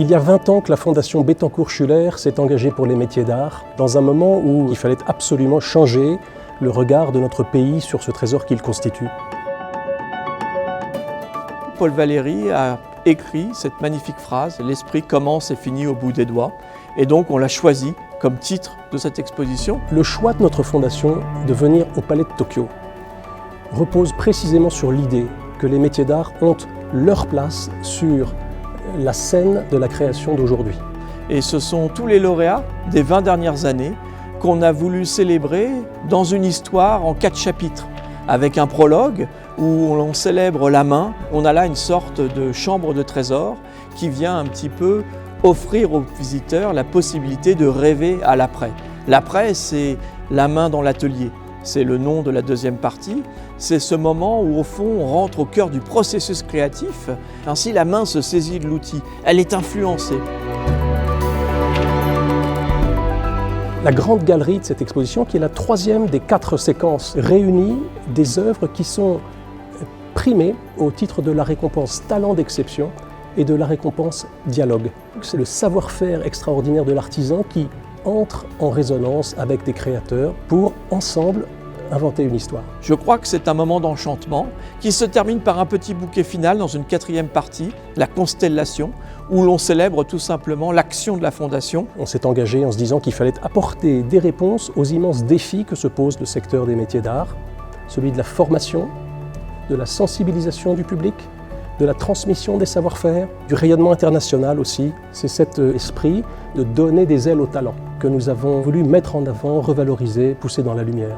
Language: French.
Il y a 20 ans que la Fondation Bettencourt-Schuller s'est engagée pour les métiers d'art, dans un moment où il fallait absolument changer le regard de notre pays sur ce trésor qu'il constitue. Paul Valéry a écrit cette magnifique phrase « L'esprit commence et finit au bout des doigts ». Et donc on l'a choisi comme titre de cette exposition. Le choix de notre fondation de venir au Palais de Tokyo repose précisément sur l'idée que les métiers d'art ont leur place sur la scène de la création d'aujourd'hui. Et ce sont tous les lauréats des 20 dernières années qu'on a voulu célébrer dans une histoire en 4 chapitres, avec un prologue où on célèbre la main. On a là une sorte de chambre de trésor qui vient un petit peu offrir aux visiteurs la possibilité de rêver à l'après. L'après, c'est la main dans l'atelier. C'est le nom de la deuxième partie. C'est ce moment où, au fond, on rentre au cœur du processus créatif. Ainsi, la main se saisit de l'outil. Elle est influencée. La grande galerie de cette exposition, qui est la 3e des 4 séquences, réunit des œuvres qui sont primées au titre de la récompense Talent d'exception et de la récompense Dialogue. C'est le savoir-faire extraordinaire de l'artisan qui entre en résonance avec des créateurs pour, ensemble, inventer une histoire. Je crois que c'est un moment d'enchantement qui se termine par un petit bouquet final dans une 4e partie, la constellation, où l'on célèbre tout simplement l'action de la Fondation. On s'est engagé en se disant qu'il fallait apporter des réponses aux immenses défis que se pose le secteur des métiers d'art, celui de la formation, de la sensibilisation du public, de la transmission des savoir-faire, du rayonnement international aussi. C'est cet esprit de donner des ailes au talent que nous avons voulu mettre en avant, revaloriser, pousser dans la lumière.